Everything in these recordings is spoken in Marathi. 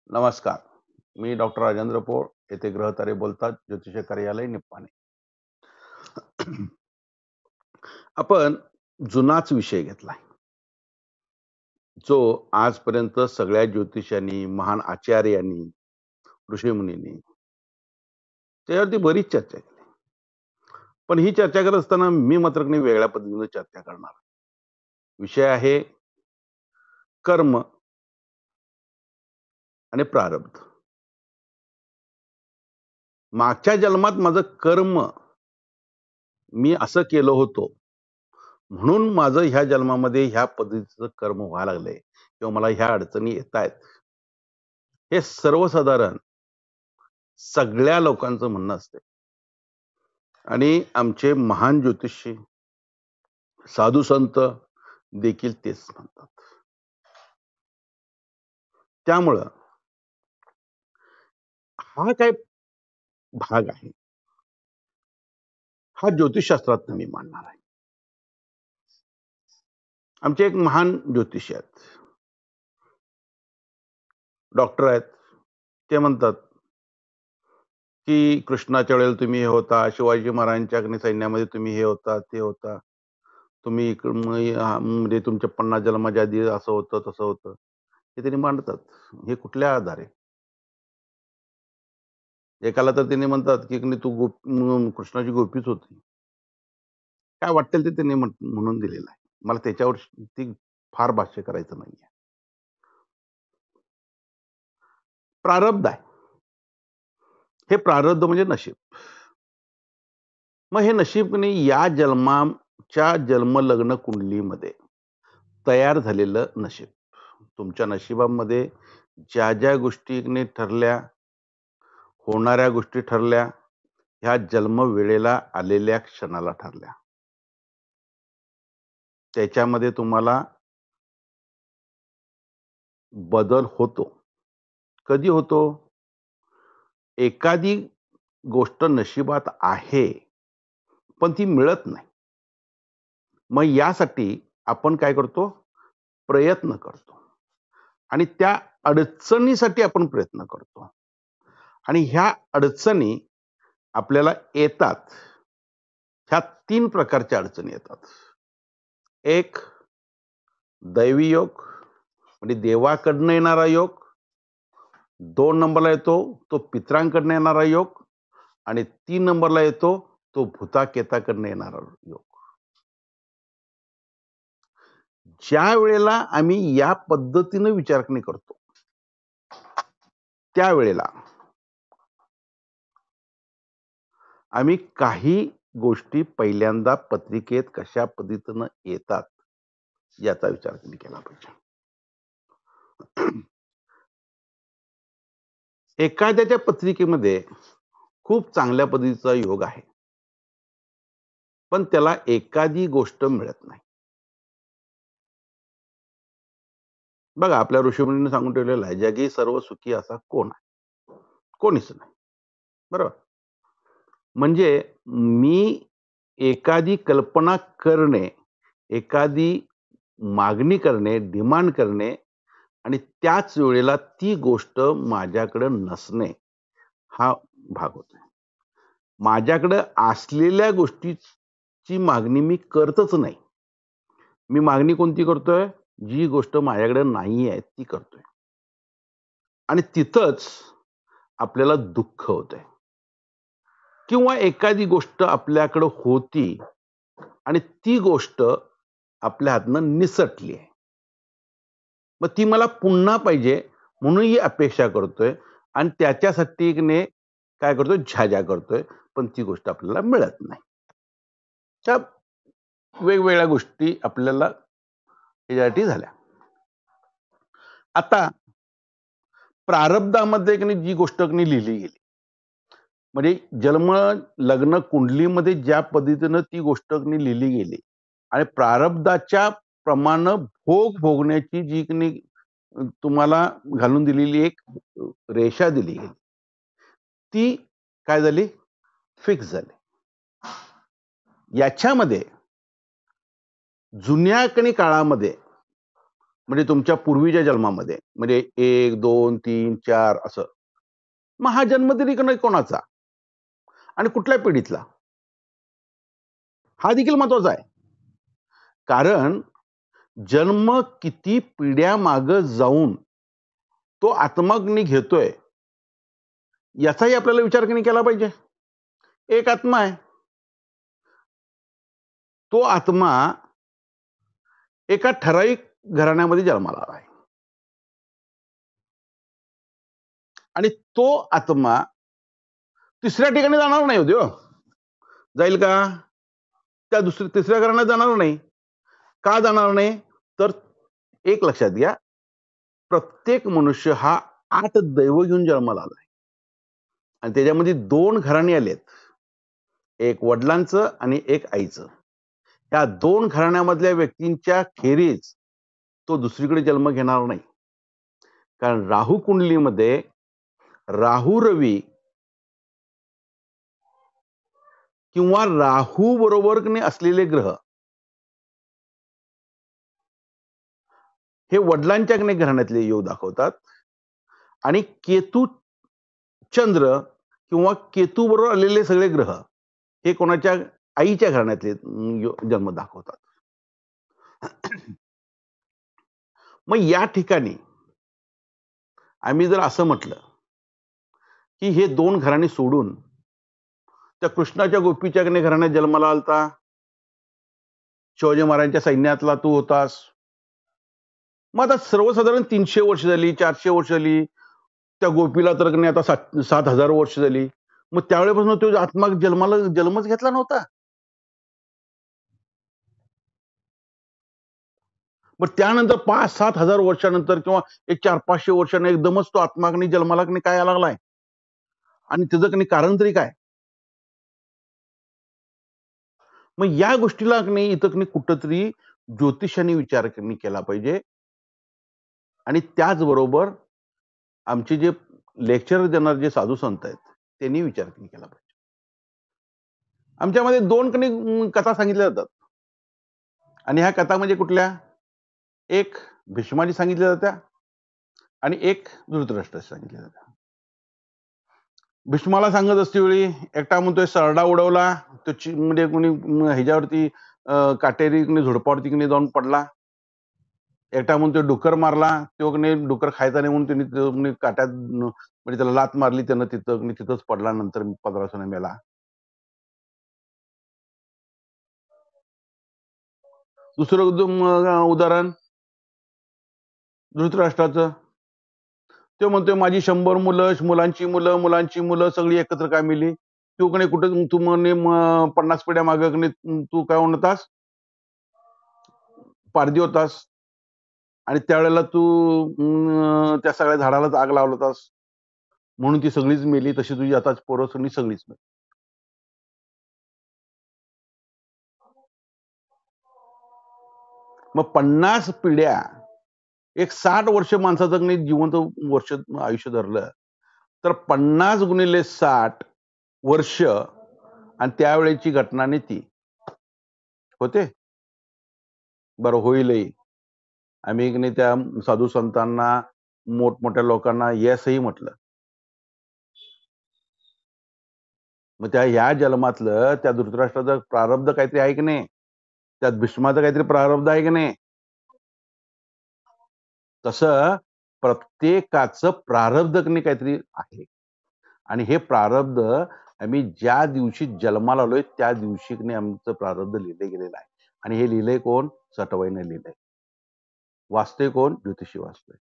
नमस्कार. मी डॉक्टर राजेंद्र पोळ. येथे ग्रहतारे बोलतात. ज्योतिष कार्यालय निप्पाणी. आपण जुनाच विषय घेतलाय. जो आजपर्यंत सगळ्या ज्योतिषांनी, महान आचार्यांनी, ऋषीमुनींनी त्यावरती बरीच चर्चा केली. पण ही चर्चा करत असताना मी मात्र काही वेगळ्या पद्धतीने चर्चा करणार. विषय आहे कर्म आणि प्रारब्ध. मागच्या जन्मात माझं कर्म मी असं केलं होतं म्हणून माझं ह्या जन्मामध्ये ह्या पद्धतीचं कर्म व्हायला लागलंय किंवा मला ह्या अडचणी येतायत. हे सर्वसाधारण सगळ्या लोकांचं म्हणणं असते आणि आमचे महान ज्योतिषी साधू संत देखील तेच म्हणतात. त्यामुळं हा काय भाग आहे हा ज्योतिषशास्त्रात मी मांडणार आहे. आमचे एक महान ज्योतिषी आहेत, डॉक्टर आहेत. ते म्हणतात की कृष्णाच्या वेळेला तुम्ही हे होता, शिवाजी महाराजांच्या सैन्यामध्ये तुम्ही हे होता, ते होता, तुम्ही म्हणजे तुमच्या 50 जन्माच्या आधी असं होतं, तसं होतं. हे त्यांनी मांडतात. हे कुठल्या आधारे? एकाला तर त्यांनी म्हणतात की तू कृष्णाची गोपीच होती. काय वाटेल ते त्यांनी म्हणून दिलेलं आहे. मला त्याच्यावर ती फार भाष्य करायचं नाहीये. प्रारब्ध आहे. हे प्रारब्ध म्हणजे नशीब. मग हे नशीब या जन्माच्या जन्मलग्न कुंडलीमध्ये तयार झालेलं नशीब. तुमच्या नशिबामध्ये ज्या ज्या गोष्टी ठरल्या, होणाऱ्या गोष्टी ठरल्या, ह्या जन्म वेळेला आलेल्या क्षणाला ठरल्या. त्याच्यामध्ये तुम्हाला बदल होतो. कधी होतो? एखादी गोष्ट नशिबात आहे पण ती मिळत नाही. मग यासाठी आपण काय करतो? प्रयत्न करतो आणि त्या अडचणीसाठी आपण प्रयत्न करतो आणि ह्या अडचणी आपल्याला येतात. ह्या 3 प्रकारच्या अडचणी येतात. एक दैवी योग म्हणजे देवाकडनं येणारा योग. 2 नंबरला येतो तो पितरांकडनं येणारा योग आणि 3 नंबरला येतो तो भूताकेताकडनं येणारा योग. ज्या वेळेला आम्ही या पद्धतीने विचारणी करतो त्यावेळेला आम्ही काही गोष्टी पहिल्यांदा पत्रिकेत कशा पद्धतीनं येतात याचा विचार केला पाहिजे. एखाद्याच्या पत्रिकेमध्ये खूप चांगल्या पद्धतीचा योग आहे पण त्याला एखादी गोष्ट मिळत नाही. बघा आपल्या ऋषीमुनींनी सांगून ठेवलेलं आहे, जगी सर्व सुखी असा कोण आहे? कोणीच नाही. बरोबर. म्हणजे मी एखादी कल्पना करणे, एखादी मागणी करणे, डिमांड करणे आणि त्याच वेळेला ती गोष्ट माझ्याकडे नसणे हा भाग होतो. माझ्याकडे असलेल्या गोष्टीची मागणी मी करतच नाही. मी मागणी कोणती करतोय? जी गोष्ट माझ्याकडे नाही आहे ती करतोय. आणि तिथंच आपल्याला दुःख होतंय. किंवा एखादी गोष्ट आपल्याकडे होती आणि ती गोष्ट आपल्या हातनं निसटली आहे. मग ती मला पुन्हा पाहिजे म्हणून ही अपेक्षा करतोय आणि त्याच्यासाठी काय करतोय? झाजा करतोय पण ती गोष्ट आपल्याला मिळत नाही. त्या वेगवेगळ्या गोष्टी आपल्याला यासाठी झाल्या. आता प्रारब्धामध्ये जी गोष्ट लिहिली गेली म्हणजे जन्म लग्न कुंडलीमध्ये ज्या पद्धतीनं ती गोष्ट लिहिली गेली आणि प्रारब्धाच्या प्रमाणे भोग भोगण्याची जी तुम्हाला घालून दिलेली एक रेषा दिली गेली ती काय झाली? फिक्स झाली. याच्यामध्ये जुन्या काळामध्ये म्हणजे तुमच्या पूर्वीच्या जन्मामध्ये, म्हणजे 1, 2, 3, 4 असं. मग हा जन्म तरी कोणाचा आणि कुठल्या पिढीतला, हा देखील महत्वाचा आहे. कारण जन्म किती पिढ्या मागे जाऊन तो आत्माग्नी घेतोय, याचाही आपल्याला विचार केला पाहिजे. एक आत्मा आहे, तो आत्मा एका ठराविक घराण्यामध्ये जन्माला आला आहे आणि तो आत्मा तिसऱ्या ठिकाणी जाणार नाही होतो. जाईल का? त्या तिसऱ्या घराण्यात जाणार नाही. का जाणार नाही? तर एक लक्षात घ्या, प्रत्येक मनुष्य हा 8 दैव घेऊन जन्माला आलाय आणि त्याच्यामध्ये 2 घराणे आलेत, एक वडिलांचं आणि एक आईचं. या 2 घराण्यामधल्या व्यक्तींच्या खेरीज तो दुसरीकडे जन्म घेणार नाही. कारण राहू कुंडलीमध्ये राहू रवी किंवा राहू बरोबर असलेले ग्रह हे वडिलांच्या घराण्यातले योग दाखवतात आणि केतू चंद्र किंवा केतू बरोबर आलेले सगळे ग्रह हे कोणाच्या आईच्या घराण्यातले जन्म दाखवतात. मग या ठिकाणी आम्ही जर असं म्हटलं की हे 2 घराणे सोडून त्या कृष्णाच्या गोपीच्या घराण्यात जन्माला आलता, शिवाजी महाराजांच्या सैन्यातला तू होतास. मग आता सर्वसाधारण 300 वर्ष झाली, 400 वर्ष झाली, त्या गोपीला तर आता 7,000 वर्ष झाली. मग त्यावेळेपासून तो आत्मा जन्मच घेतला नव्हता. मग त्यानंतर 5-7 हजार वर्षानंतर किंवा एक 400-500 वर्षाने एकदमच तो आत्मा जन्माला काय यायला लागलाय आणि त्याचं कारण तरी काय? मग या गोष्टीला इथं कुठंतरी ज्योतिषाने विचार केला पाहिजे आणि त्याचबरोबर आमचे जे लेक्चर देणार जे साधू संत आहेत त्यांनी विचार केला पाहिजे. आमच्यामध्ये 2 कथा सांगितल्या जातात आणि ह्या कथा म्हणजे कुठल्या? एक भीष्माची सांगितल्या जात्या आणि एक धृतराष्ट्राची सांगितल्या जात्या. भीष्माला सांगत असते वेळी एकटा म्हणतोय सरडा उडवला, तो म्हणजे कोणी ह्याच्यावरती काटेरी झुडपावरती जाऊन पडला. एकटा म्हणतोय डुक्कर मारला, तो डुक्कर खायचा नाही म्हणून त्यांनी काट्यात म्हणजे त्याला लात मारली, त्यानं तिथंच पडला, नंतर 15 मेला. दुसरं उदाहरण धृतराष्ट्राचं. तो म्हणतोय माझी 100 मुलं, मुलांची मुलं सगळी एकत्र काय मिली. तू कुठं तू म्हणे 50 पिढ्या मागे तू काय म्हणतास? पारधी होतास आणि त्यावेळेला तू त्या सगळ्या झाडालाच आग लावला होतास म्हणून ती सगळीच मेली. तशी तुझी आता पोरं सगळीच मेली. मग 50 पिढ्या, एक 60 वर्ष माणसाचं जिवंत वर्ष आयुष्य धरलं तर 50 गुणिले 60 वर्ष आणि त्यावेळेची घटना नाही ती होते. बरं होईलही. आम्ही त्या साधू संतांना, मोठमोठ्या लोकांना येसही म्हटलं. मग त्या ह्या जन्मातलं त्या धृतराष्ट्राचं प्रारब्ध काहीतरी आहे की नाही, त्यात भीष्माचं काहीतरी प्रारब्ध आहे की नाही. तसं प्रत्येकाचं प्रारब्ध काहीतरी आहे आणि हे प्रारब्ध आम्ही ज्या दिवशी जन्माला आलोय त्या दिवशी आमचं प्रारब्ध लिहिलं गेलेलं आहे आणि हे लिहिलंय कोण? सटवाईने लिहिलंय. वाचतोय कोण? ज्योतिषी वाचतोय.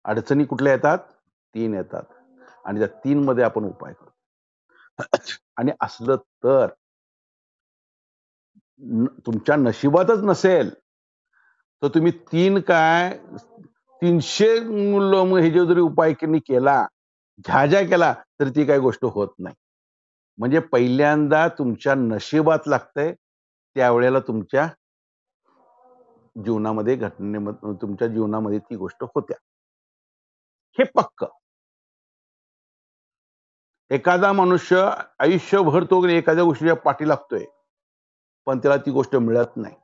अडचणी कुठल्या येतात? 3 येतात आणि त्या 3 मध्ये आपण उपाय करतो. आणि असलं तर तुमच्या नशिबातच नसेल तर तुम्ही 3 काय 300 हे जरी उपाय केला, ज्या केला तर ती काही गोष्ट होत नाही. म्हणजे पहिल्यांदा तुमच्या नशिबात लागतंय त्यावेळेला तुमच्या जीवनामध्ये तुमच्या जीवनामध्ये ती गोष्ट होत्या, हे पक्क. एखादा मनुष्य आयुष्यभर तो एखाद्या गोष्टीच्या पाठी लागतोय पण त्याला ती गोष्ट मिळत नाही.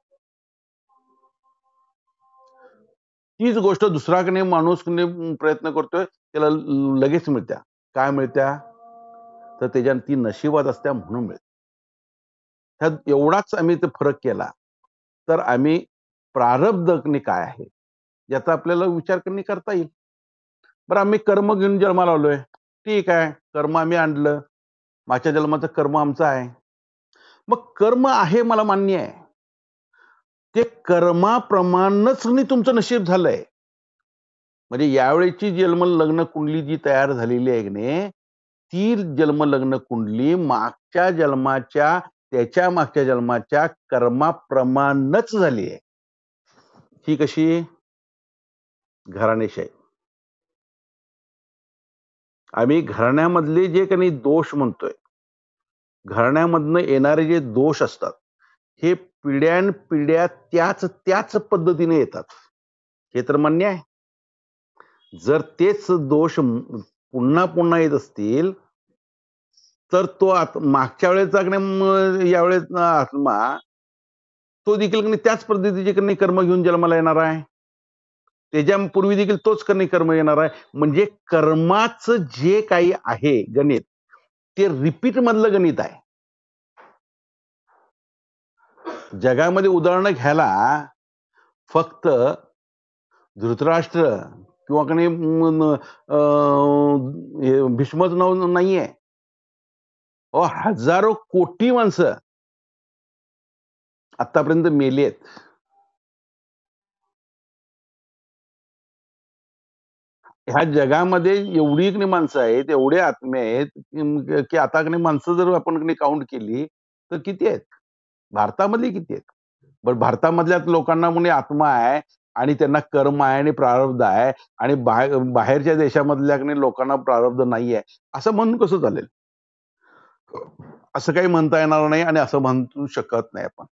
तीच गोष्ट दुसरा माणूस प्रयत्न करतोय, त्याला लगेच मिळत्या. काय मिळत्या? तर त्याच्या ती नशिबात असत्या म्हणून मिळते. त्यात एवढाच आम्ही ते फरक केला, तर आम्ही प्रारब्ध काय आहे, याचा आपल्याला विचार करता येईल. बरं, आम्ही कर्म घेऊन जन्माला आलोय. ठीक आहे, कर्म आम्ही आणलं. मागच्या जन्माचं कर्म आमचं आहे. मग कर्म आहे मला मान्य आहे. ते कर्माप्रमाणच तुमचं नशीब झालंय. म्हणजे यावेळेची लग्न कुंडली जी तयार झालेली आहे की ती लग्न कुंडली मागच्या जन्माच्या त्याच्या मागच्या जन्माच्या कर्माप्रमाणच झाली आहे. ही कशी? घराणेशाही. आम्ही घराण्यामधले जे काही दोष म्हणतोय, घराण्यामधनं येणारे जे दोष असतात, हे पिढ्यानपिढ्या त्याच पद्धतीने येतात. हे तर मान्य आहे. जर तेच दोष पुन्हा पुन्हा येत असतील, तर तो मागच्या वेळेचा यावेळेस आत्मा तो देखील त्याच पद्धतीचे कर्म घेऊन जन्माला येणार आहे. त्याच्यापूर्वी देखील तोच कर्म येणार आहे. म्हणजे कर्माचं जे काही आहे गणित, ते रिपीट मधलं गणित आहे. जगामध्ये उदाहरणं घ्यायला फक्त धृतराष्ट्र किंवा भीष्मच नाहीये. हजारो कोटी माणसं आतापर्यंत मेली आहेत. ह्या जगामध्ये एवढी माणसं आहेत, एवढे आत्मे आहेत की आता माणसं जर आपण काउंट केली तर किती आहेत? भारतामधली किती आहेत? बरं, भारतामधल्या लोकांना आत्मा आहे आणि त्यांना कर्म आहे आणि प्रारब्ध आहे आणि बाहेरच्या देशामधल्या लोकांना प्रारब्ध नाहीये, असं म्हणून कसं चालेल? असं काही म्हणता येणार नाही आणि असं म्हणू शकत नाही आपण.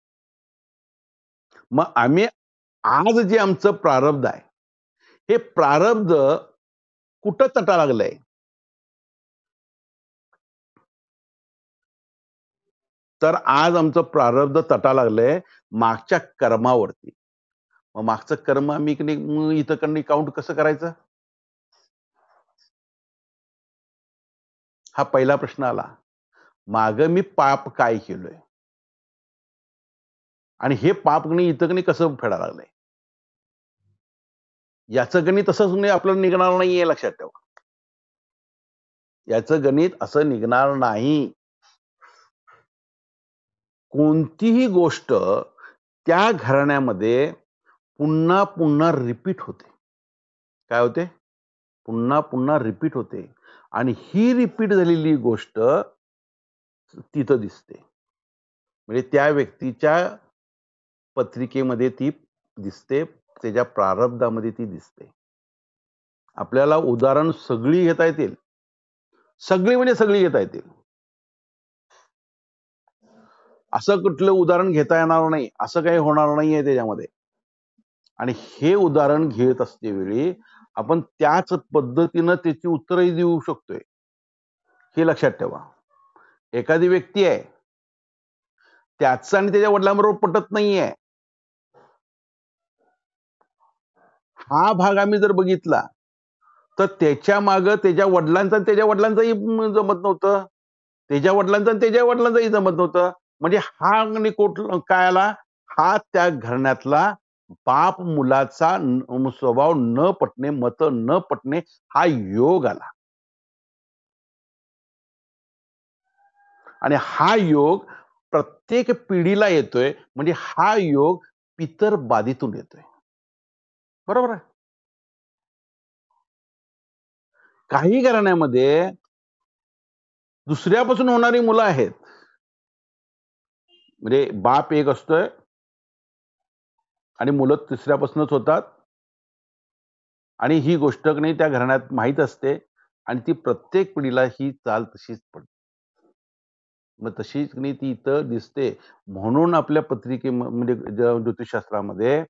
मग आम्ही आज जे आमचं प्रारब्ध आहे, हे प्रारब्ध कुठं तटा लागलंय? तर आज आमचं प्रारब्ध तटा लागलंय मागच्या कर्मावरती. मग मागचं कर्म आम्ही इथं काउंट कसं करायचं? हा पहिला प्रश्न आला. मागं मी पाप काय केलोय आणि हे पाप इथं कसं फेडा लागलंय? याचं गणित असंच आपल्याला निघणार नाहीये, लक्षात ठेवा. याचं गणित असं निघणार नाही. कोणतीही गोष्ट त्या घराण्यामध्ये पुन्हा पुन्हा रिपीट होते. काय होते? पुन्हा पुन्हा रिपीट होते आणि ही रिपीट झालेली गोष्ट तिथं दिसते. म्हणजे त्या व्यक्तीच्या पत्रिकेमध्ये ती दिसते, त्याच्या प्रारब्धामध्ये ती दिसते. आपल्याला उदाहरण सगळी घेता येतील. सगळी म्हणजे सगळी घेता येतील. असं कुठलं उदाहरण घेता येणार नाही, असं काही होणार नाहीये त्याच्यामध्ये. आणि हे उदाहरण घेत असते वेळी आपण त्याच पद्धतीनं त्याची उत्तरही देऊ शकतोय, हे लक्षात ठेवा. एखादी व्यक्ती आहे, त्याचं आणि त्याच्या वडिलांबरोबर पटत नाहीये, हा भाग आम्ही जर बघितला तर त्याच्या मागं त्याच्या वडिलांचाही जमत नव्हतं, त्याच्या वडिलांचं आणि त्याच्या वडिलांचाही जमत नव्हतं. म्हणजे हा काय आला? हा त्या घराण्यातला बाप मुलाचा स्वभाव न पटणे, मत न पटणे, हा योग आला. आणि हा योग प्रत्येक पिढीला येतोय. म्हणजे हा योग पितर बाधीतून येतोय. बरोबर आहे? काही घराण्यामध्ये दुसऱ्यापासून होणारी मुलं आहेत. म्हणजे बाप एक असतोय आणि मुलं तिसऱ्यापासूनच होतात आणि ही गोष्ट त्या घराण्यात माहीत असते आणि ती प्रत्येक पिढीला ही चाल तशीच पडते. मग तशीच ती इथं दिसते. म्हणून आपल्या म्हणजे ज्योतिषशास्त्रामध्ये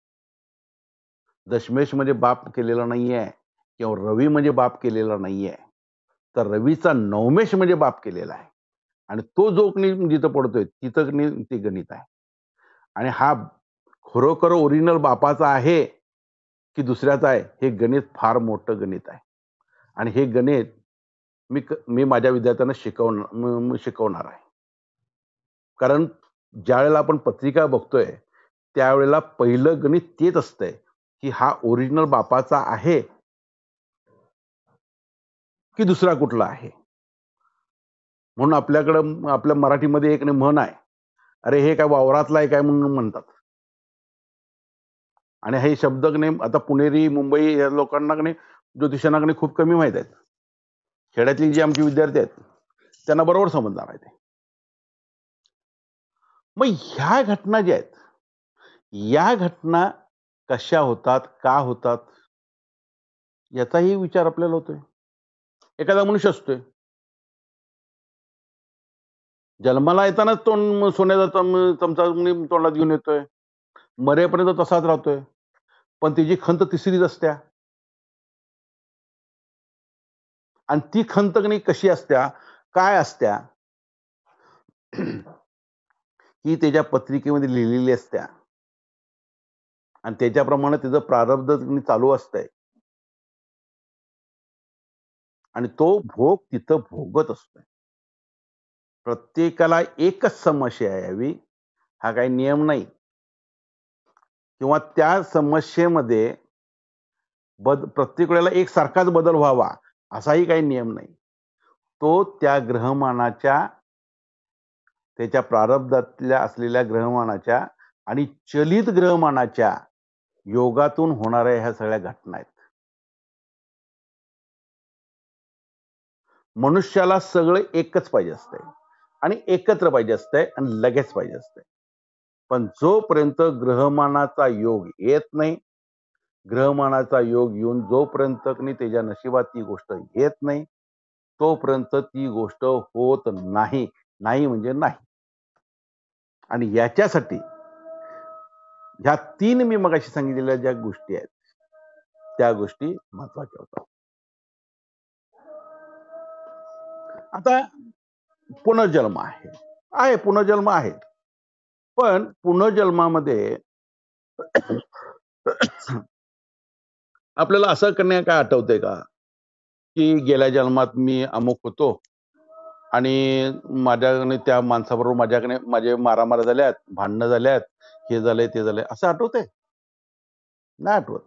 दशमेश म्हणजे बाप केलेला नाहीये किंवा रवी म्हणजे बाप केलेला नाहीये, तर रवीचा नवमेश म्हणजे बाप केलेला आहे आणि तो जो जिथं पडतोय तिथं ते गणित आहे. आणि हा खरोखर ओरिजिनल बापाचा आहे की दुसऱ्याचा आहे, हे गणित फार मोठं गणित आहे. आणि हे गणित मी माझ्या विद्यार्थ्यांना शिकवणार आहे. कारण ज्यावेळेला आपण पत्रिका बघतोय, त्यावेळेला पहिलं गणित तेच असतंय, की हा ओरिजिनल बापाचा आहे, की दुसरा कुठला आहे? म्हणून आपल्या मराठीमध्ये एक म्हण आहे, "अरे हे काय वावरातला आहे काय?" म्हणून म्हणतात. आणि हे शब्द आता पुणेरी, मुंबई या लोकांना ज्योतिषांना खूप कमी माहीत आहेत. खेड्यातली जी आमची विद्यार्थी आहेत, त्यांना बरोबर समजणार आहे ते. मग ह्या घटना ज्या आहेत, या घटना कशा होतात, का होतात, याचाही विचार आपल्याला होतोय. एखादा मनुष्य असतोय. जन्माला येतानाच तोंड सोन्याचा चमचा तोंडात घेऊन येतोय. मरेपर्यंत तसाच राहतोय. पण त्याची खंत तिसरीच असत्या. आणि ती खंत कशी असत्या, काय असत्या, ही त्याच्या पत्रिकेमध्ये लिहिलेली असत्या. आणि त्याच्याप्रमाणे त्याचं प्रारब्ध चालू असतंय. आणि तो भोग तिथं भोगत असतोय. प्रत्येकाला एकच समस्या यावी, हा काही नियम नाही. किंवा त्या समस्येमध्ये प्रत्येक वेळेला एकसारखाच बदल व्हावा, असाही काही नियम नाही. तो त्या ग्रहमानाच्या, त्याच्या प्रारब्धातल्या असलेल्या ग्रहमानाच्या आणि चलित ग्रहमानाच्या योगातून होणाऱ्या ह्या सगळ्या घटना आहेत. मनुष्याला सगळं एकच पाहिजे असतंय आणि एकत्र पाहिजे असतंय आणि लगेच पाहिजे असतंय. पण जोपर्यंत ग्रहमानाचा योग येत नाही, ग्रहमानाचा योग येऊन जोपर्यंत त्याच्या नशिबात ती गोष्ट येत नाही, तोपर्यंत ती गोष्ट होत नाही. नाही म्हणजे नाही. आणि याच्यासाठी ह्या 3 मी मगाशी सांगितलेल्या ज्या गोष्टी आहेत, त्या गोष्टी महत्वाच्या होतात. आता पुनर्जन्म आहे. पुनर्जन्म आहे. पण पुनर्जन्मामध्ये आपल्याला असं काय आठवतंय का, की गेल्या जन्मात मी अमुक होतो आणि माझ्याकडे त्या माणसाबरोबर माझे मारामाऱ्या झाल्यात, भांडणं झाल्यात, हे झालंय, ते झालंय, असं आठवतंय? नाही आठवत.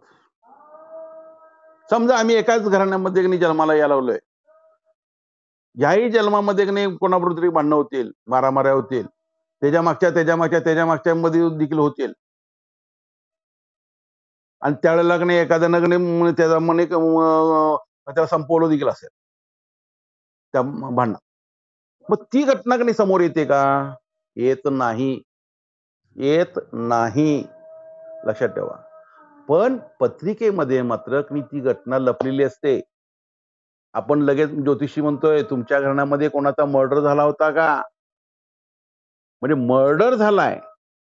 समजा आम्ही एकाच घराण्यामध्ये जन्माला यायला लावलोय. ह्याही जन्मामध्ये कोणाबरोबर तरी भांडणं होतील, मारामाऱ्या होतील. त्याच्या मागच्या मध्ये देखील होतील. आणि त्यावेळेला एखाद्यानं त्याचा त्याला संपवलं देखील असेल. त्या भांडणात. मग ती घटना समोर येते का? येत नाही. येत नाही. लक्षात ठेवा. पण पत्रिकेमध्ये मात्र ती घटना लपलेली असते. आपण लगेच ज्योतिषी म्हणतोय, तुमच्या घराण्यामध्ये कोणाचा मर्डर झाला होता का? म्हणजे मर्डर झालाय,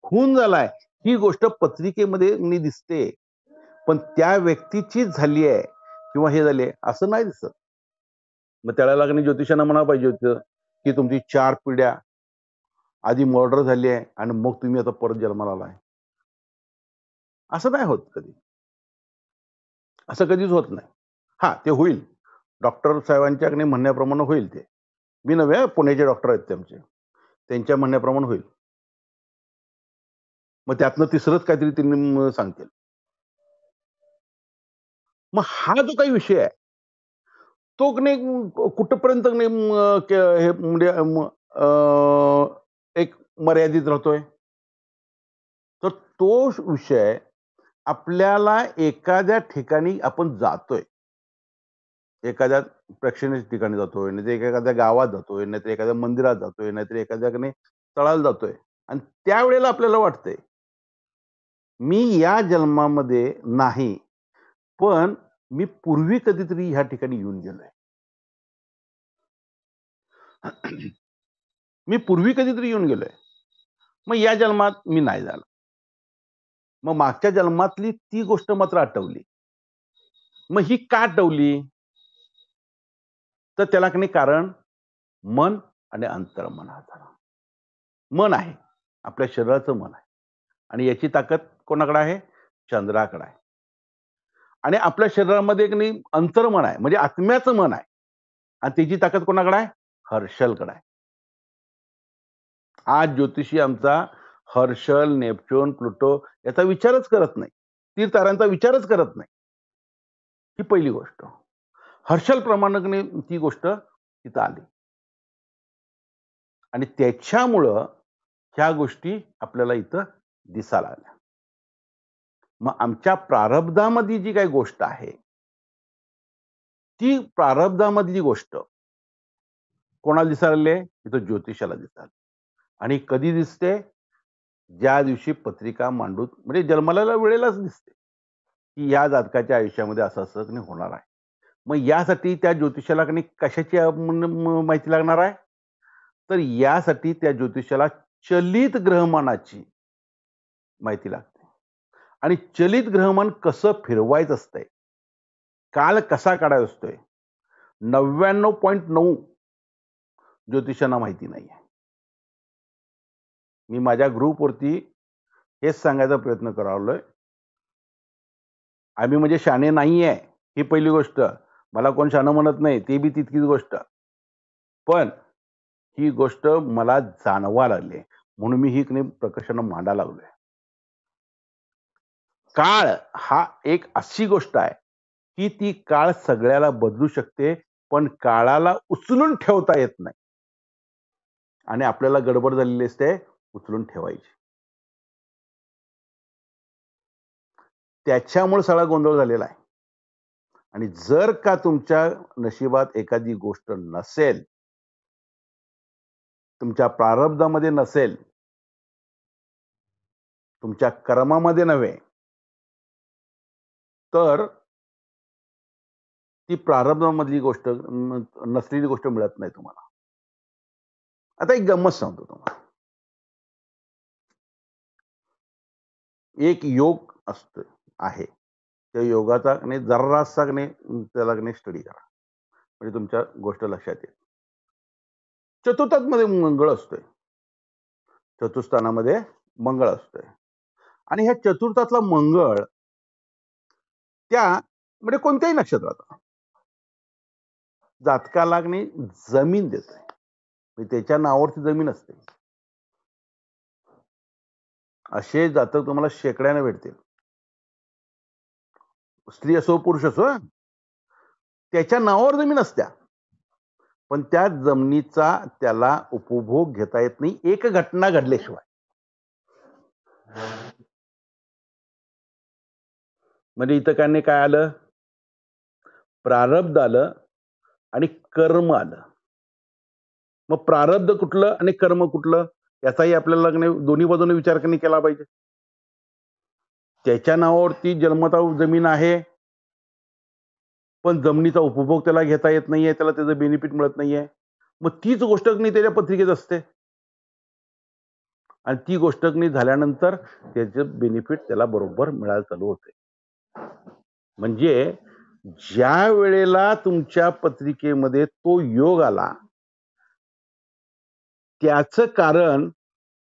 खून झालाय, ही गोष्ट पत्रिकेमध्ये दिसते. पण त्या व्यक्तीचीच झाली आहे किंवा हे झाले असं नाही दिसत. मग त्याला ज्योतिषांना म्हणायला पाहिजे होतं, की तुमची 4 पिढ्या आधी मर्डर झाली आहे आणि मग तुम्ही आता परत जन्माला आलाय. असं नाही होत कधी. असं कधीच होत नाही. हां, ते होईल. डॉक्टर साहेबांच्या म्हणण्याप्रमाणे होईल ते. मी नव्हे, पुण्याचे डॉक्टर आहेत ते आमचे. त्यांच्या म्हणण्याप्रमाणे होईल. मग त्यातनं तिसरंच काहीतरी त्यांनी सांगतील. मग हा जो काही विषय आहे, तो कुठपर्यंत हे म्हणजे एक मर्यादित राहतोय. तर तो विषय आपल्याला एखाद्या ठिकाणी आपण जातोय. एखाद्या प्रेक्षणीय ठिकाणी जातोय, नाहीतर एखाद्या गावात जातोय, नाहीतर एखाद्या मंदिरात जातोय, नाहीतर एखाद्या तळाला जातोय आणि त्यावेळेला आपल्याला वाटतंय, मी या जन्मामध्ये नाही, पण मी पूर्वी कधीतरी ह्या ठिकाणी येऊन गेलोय. मी पूर्वी कधीतरी येऊन गेलोय. मग या जन्मात मी नाही झालो. मग मागच्या जन्मातली ती गोष्ट मात्र आठवली. मग ही का आठवली? तर त्याला कारण मन आणि अंतर्मन झालं. मन आहे. आपल्या शरीराचं मन आहे. आणि याची ताकद कोणाकडे आहे? चंद्राकडे आहे. आणि आपल्या शरीरामध्ये एक नाही अंतर्मन आहे, म्हणजे आत्म्याचं मन आहे. आणि त्याची ताकद कोणाकडे आहे? हर्षलकडे आहे. आज ज्योतिषी आमचा हर्षल, नेपच्यून, प्लुटो याचा विचारच करत नाही. तीर ताऱ्यांचा विचारच करत नाही. ही पहिली गोष्ट. हर्षल प्रमाणकने ती गोष्ट तिथं आली. आणि त्याच्यामुळं ह्या गोष्टी आपल्याला इथं दिसायला आल्या. मग आमच्या प्रारब्धामध्ये जी काही गोष्ट आहे, ती प्रारब्धामधली गोष्ट कोणाला दिसायला लागली आहे? इथं ज्योतिषाला दिसायला. आणि कधी दिसते? ज्या दिवशी पत्रिका मांडून म्हणजे जन्मलेल्या वेळेलाच दिसते, की या जातकाच्या आयुष्यामध्ये असं होणार आहे. मग यासाठी त्या ज्योतिषाला कशाची माहिती लागणार आहे? तर यासाठी त्या ज्योतिषाला चलित ग्रहमानाची माहिती लागते. आणि चलित ग्रहमान कसं फिरवायचं असतंय, काल कसा काढायचा असतोय, 99.9 ज्योतिषांना माहिती नाहीये. मी माझ्या ग्रुपवरती हेच सांगायचा प्रयत्न करालोय. आम्ही म्हणजे शहाणे नाहीये, ही पहिली गोष्ट. मला कोण शहाणं म्हणत नाही, ती बी तितकीच गोष्ट. पण ही गोष्ट मला जाणवायला लागली, म्हणून मी ही प्रकर्षानं मांडायला लागलोय. काळ हा एक अशी गोष्ट आहे, की ती काळ सगळ्याला बदलू शकते, पण काळाला उचलून ठेवता येत नाही. आणि आपल्याला गडबड झालेली असते उचलून ठेवायची. त्याच्यामुळे सगळा गोंधळ झालेला आहे. आणि जर का तुमच्या नशिबात एखादी गोष्ट नसेल, तुमच्या प्रारब्धामध्ये नसेल, तुमच्या कर्मामध्ये नव्हे, तर ती प्रारब्धामधली गोष्ट नसलेली गोष्ट मिळत नाही तुम्हाला. आता एक गंमत सांगतो तुम्हाला. एक योग असतो आहे. त्या योगाचा जरासा त्याला स्टडी करा. म्हणजे तुमच्या गोष्ट लक्षात येईल. चतुर्थामध्ये मंगळ असतोय. चतुस्थानामध्ये मंगळ असतोय. आणि ह्या चतुर्थातला मंगळ त्या म्हणजे कोणत्याही नक्षत्रात जातकाला जमीन देतोय. म्हणजे त्याच्या नावावरती जमीन असते. असे जातक तुम्हाला शेकड्याने भेटतील. स्त्री असो पुरुष असो, त्याच्या नावावर जमीन असत्या, पण त्या जमिनीचा त्याला उपभोग घेता येत नाही एक घटना घडल्याशिवाय. म्हणजे इथं काय आलं? प्रारब्ध आलं आणि कर्म आलं. मग प्रारब्ध कुठलं आणि कर्म कुठलं याचाही आपल्याला दोन्ही बाजूने विचार केला पाहिजे. त्याच्या नावावरती जन्मता जमीन आहे, पण जमिनीचा उपभोग त्याला घेता येत नाहीये, त्याला त्याचं बेनिफिट मिळत नाहीये. मग तीच गोष्ट त्याच्या पत्रिकेत असते. आणि ती गोष्ट झाल्यानंतर त्याचं बेनिफिट त्याला बरोबर मिळायला चालू होते. म्हणजे ज्या वेळेला तुमच्या पत्रिकेमध्ये तो योग आला, त्याचं कारण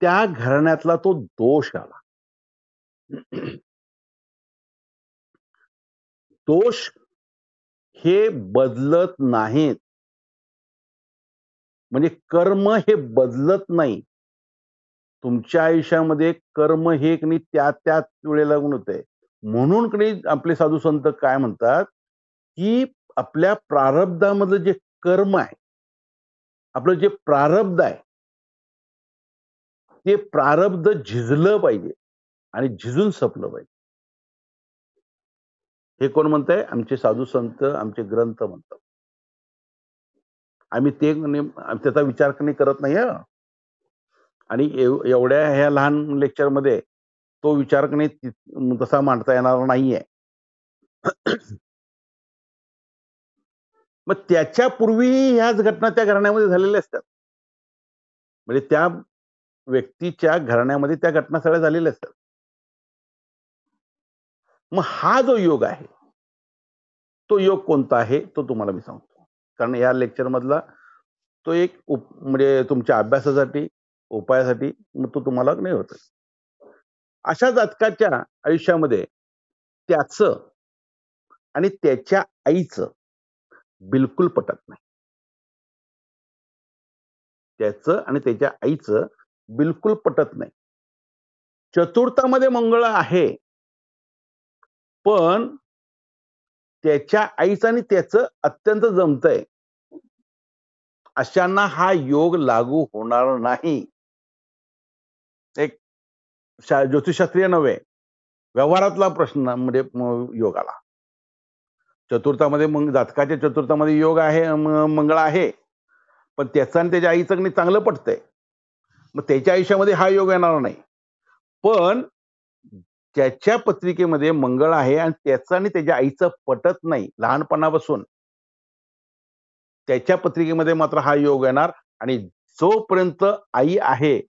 त्या घराण्यातला तो दोष आला. दोष हे बदलत नाहीत. म्हणजे कर्म हे बदलत नाही. तुमच्या आयुष्यामध्ये कर्म हे त्याच वेळेला होतंय. म्हणून आपले साधू संत काय म्हणतात, की आपल्या प्रारब्धामधलं जे कर्म आहे, आपलं जे प्रारब्ध आहे, ते प्रारब्ध झिजलं पाहिजे आणि झिजून संपलं पाहिजे. हे कोण म्हणतंय? आमचे साधू संत, आमचे ग्रंथ म्हणतात. आम्ही त्याचा विचार करत नाही हं. आणि एवढ्या ह्या लहान लेक्चरमध्ये तो विचार तसा मांडता येणार नाहीये. मग त्याच्यापूर्वी ह्याच घटना त्या घराण्यामध्ये झालेल्या असतात. म्हणजे त्या व्यक्तीच्या घराण्यामध्ये त्या घटना सगळ्या झालेल्या असतात. मग हा जो योग आहे, तो योग कोणता आहे तो तुम्हाला मी सांगतो. कारण या लेक्चर मधला तो एक म्हणजे तुमच्या अभ्यासासाठी, उपायासाठी तो तुम्हाला नाही होत. अशा जातकाच्या आयुष्यामध्ये त्याचं आणि त्याच्या आईचं बिलकुल पटत नाही. त्याचं आणि त्याच्या आईचं बिलकुल पटत नाही. चतुर्थामध्ये मंगळ आहे. पण त्याच्या आईचं आणि त्याचं अत्यंत जमतंय. अशांना हा योग लागू होणार नाही. एक ज्योतिषशास्त्रीय नव्हे, व्यवहारातला प्रश्न म्हणजे योग आला. चतुर्थामध्ये जातकाच्या चतुर्थामध्ये योग आहे, मंगळ आहे. पण त्याचं आणि त्याच्या आईचं चांगलं पटतंय. मग त्याच्या आयुष्यामध्ये हा योग येणार नाही. पण त्याच्या पत्रिकेमध्ये मंगळ आहे आणि त्याचं आणि त्याच्या आईचं पटत नाही लहानपणापासून. त्याच्या पत्रिकेमध्ये मात्र हा योग येणार आणि जोपर्यंत आई आहे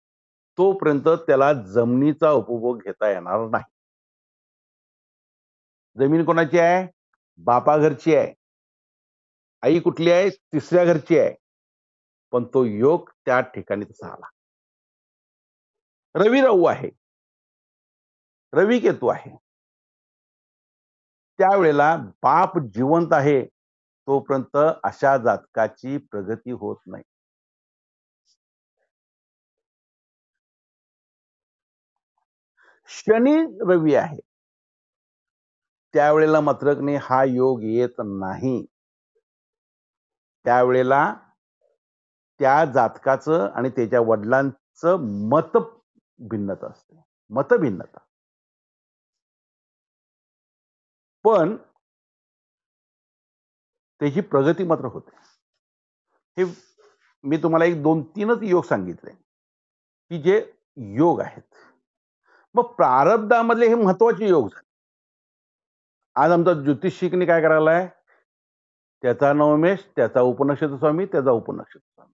तोपर्यंत त्याला जमिनीचा उपभोग घेता येणार नाही. जमीन कोणाची आहे? बापा घरची आहे. आई कुठली आहे? तिसऱ्या घरची आहे. पण तो योग त्या ठिकाणी तसा आला. रवी राहू आहे. रवी केतू आहे. त्यावेळेला बाप जिवंत आहे तोपर्यंत अशा जातकाची प्रगती होत नाही. शनी रवी आहे. त्यावेळेला मात्र हा योग येत नाही. त्यावेळेला त्या जातकाचं आणि त्याच्या वडिलांचं मत भिन्नता असते. मतभिन्नता. पण त्याची प्रगती मात्र होते. हे मी तुम्हाला एक 2-3च योग सांगितले की जे योग आहेत. मग प्रारब्धामधले हे महत्वाचे योग झाले. आज आमचा ज्योतिष शिकणे काय करायलाय? त्याचा नवमेश, त्याचा उपनक्षत्र स्वामी, त्याचा उपनक्षत्र स्वामी.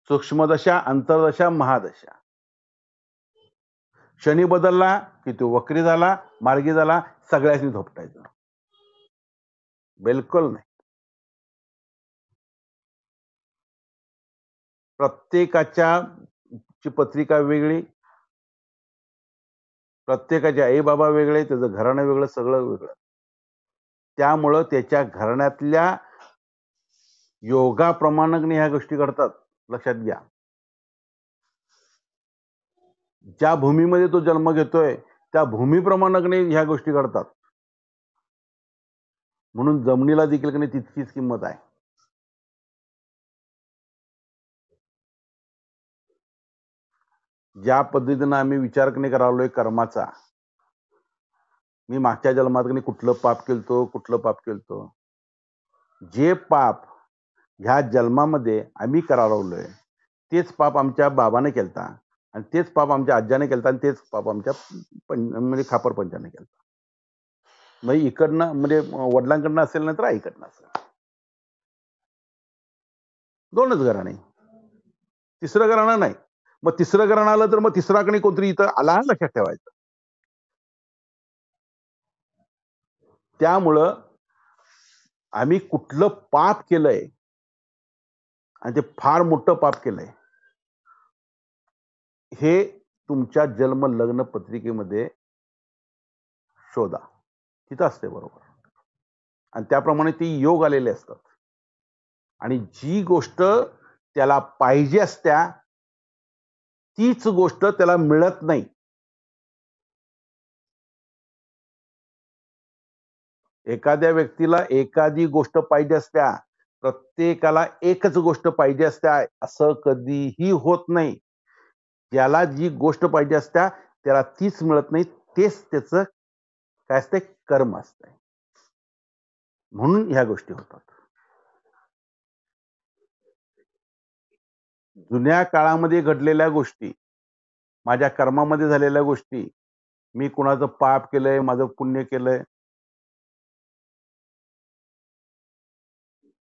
सूक्ष्मदशा, अंतरदशा, महादशा. शनी बदलला की तो वक्री झाला, मार्गी झाला, सगळ्यांनी झोपटायचं. बिलकुल नाही. प्रत्येकाच्या पत्रिका वेगळी, प्रत्येकाचे आई बाबा वेगळे, त्याचं घराणं वेगळं, सगळं वेगळं. त्यामुळं त्याच्या घराण्यातल्या योगाप्रमाणे ह्या गोष्टी घडतात. लक्षात घ्या. ज्या भूमीमध्ये तो जन्म घेतोय त्या भूमीप्रमाणे ह्या गोष्टी घडतात. म्हणून जमिनीला देखील तितकीच किंमत आहे. ज्या पद्धतीनं आम्ही विचार करालोय कर्माचा, मी मागच्या जन्मात कुठलं पाप केलतो, कुठलं पाप केलतो, जे पाप ह्या जन्मामध्ये आम्ही करालोय तेच पाप आमच्या बाबाने केलता आणि तेच पाप आमच्या आज्याने केलता आणि तेच पाप आमच्या म्हणजे खापर पंचाने केलता. म्हणजे इकडनं म्हणजे वडिलांकडनं असेल ना तर आईकडनं असेल. 2च घराणे. तिसरं घराणं नाही. मग तिसरं घराणं आलं तर मग तिसराकडे कोणतरी इथं आला, लक्षात ठेवायचं. त्यामुळं आम्ही कुठलं पाप केलंय आणि ते फार मोठं पाप केलंय हे तुमच्या जन्म लग्न पत्रिकेमध्ये शोधा. तिथं असते बरोबर. आणि त्याप्रमाणे ती योग आलेले असतात. आणि जी गोष्ट त्याला पाहिजे असत्या तीच गोष्ट त्याला मिळत नाही. एखाद्या व्यक्तीला एखादी गोष्ट पाहिजे असत्या, प्रत्येकाला एकच गोष्ट पाहिजे असत्या असं कधीही होत नाही. ज्याला जी गोष्ट पाहिजे असत्या त्याला तीच मिळत नाही. तेच त्याचं काय असते? कर्म असते. म्हणून ह्या गोष्टी होतात. जुन्या काळामध्ये घडलेल्या गोष्टी, माझ्या कर्मामध्ये झालेल्या गोष्टी, मी कुणाचं पाप केलंय, माझं पुण्य केलंय,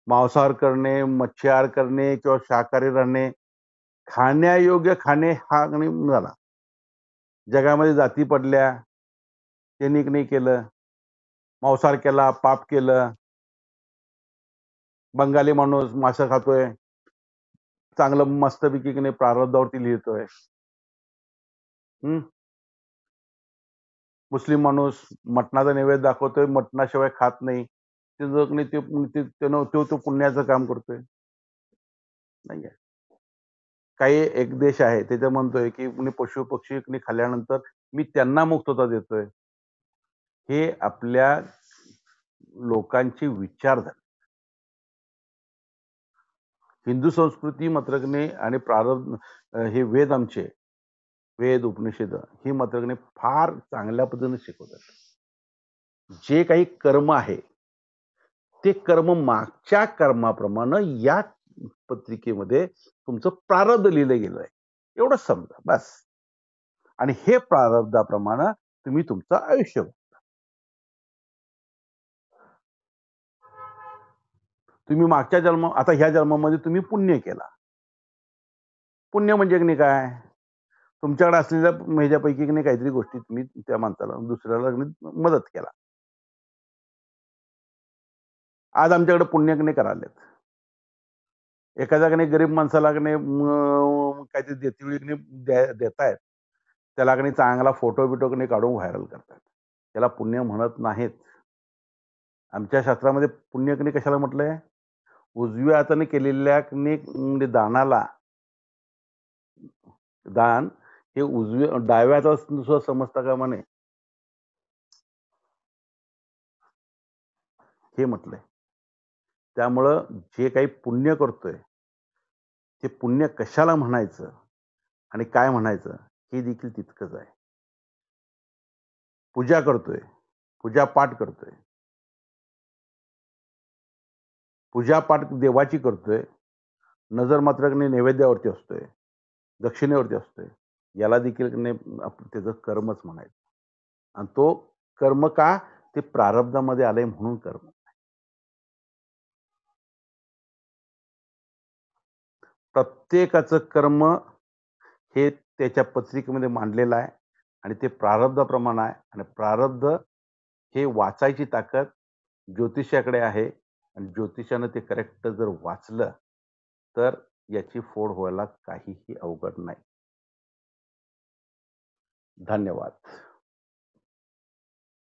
मांसाहार करणे, मच्छीहार करणे किंवा शाकाहारी राहणे, खाण्यायोग्य खाणे हा झाला. जगामध्ये जाती पडल्या, त्यांनी नाही केलं, मांसाहार केला, पाप केलं. बंगाली माणूस मासे खातोय, चांगलं मस्तपैकी प्रारब्धावरती लिहितोय. मुस्लिम माणूस मटणाचा नैवेद्य दाखवतोय, मटणाशिवाय खात नाही. तो पुण्याचं काम करतोय नाही आहे. काही एक देश आहे त्याचा म्हणतोय की पशु पक्षी खाल्ल्यानंतर मी त्यांना मुक्तता देतोय. हे आपल्या लोकांचे विचार झाले. हिंदू संस्कृती मात्र आणि प्रारब्ध हे वेद आमचे वेद उपनिषद ही मात्र फार चांगल्या पद्धतीने शिकवतात. जे काही कर्म आहे ते कर्म मागच्या कर्माप्रमाणे या पत्रिकेमध्ये तुमचं प्रारब्ध लिहिलं गेलं आहे. एवढंच समजा बस. आणि हे प्रारब्धाप्रमाणे तुम्ही तुमचं आयुष्य तुम्ही मागच्या जन्म आता ह्या जन्मामध्ये तुम्ही पुण्य केला. पुण्य म्हणजे काय? तुमच्याकडे असलेल्या ह्याच्यापैकी काहीतरी गोष्टी तुम्ही त्या माणसाला दुसऱ्याला मदत केला. आज आमच्याकडे पुण्य करालेत. एखाद्या गरीब माणसाला काहीतरी देतीवेळी देतायत. त्याला चांगला फोटो काढून व्हायरल करतात. त्याला पुण्य म्हणत नाहीत. आमच्या शास्त्रामध्ये पुण्य कशाला म्हटलंय? उजव्या हाताने केलेल्या दानाला दान हे डाव्या हातात सुद्धा समजता का म्हणे हे म्हटलंय. त्यामुळं जे काही पुण्य करतोय ते पुण्य कशाला म्हणायचं आणि काय म्हणायचं हे देखील तितकंच आहे. पूजा करतोय, पूजा पाठ करतोय, पूजा पाठ देवाची करतोय, नजर मात्र नैवेद्यावरती असतोय, दक्षिणेवरती असतोय. याला देखील त्याचं कर्मच म्हणायचं. आणि तो कर्म का ते प्रारब्धामध्ये आलंय म्हणून कर्म. प्रत्येकाचं कर्म हे त्याच्या पत्रिकेमध्ये मांडलेलं आहे आणि ते प्रारब्धाप्रमाणे आहे. आणि प्रारब्ध हे वाचायची ताकद ज्योतिषाकडे आहे. आणि ज्योतिषानं ते करेक्ट जर वाचलं तर याची फोड व्हायला काहीही अवघड नाही. धन्यवाद.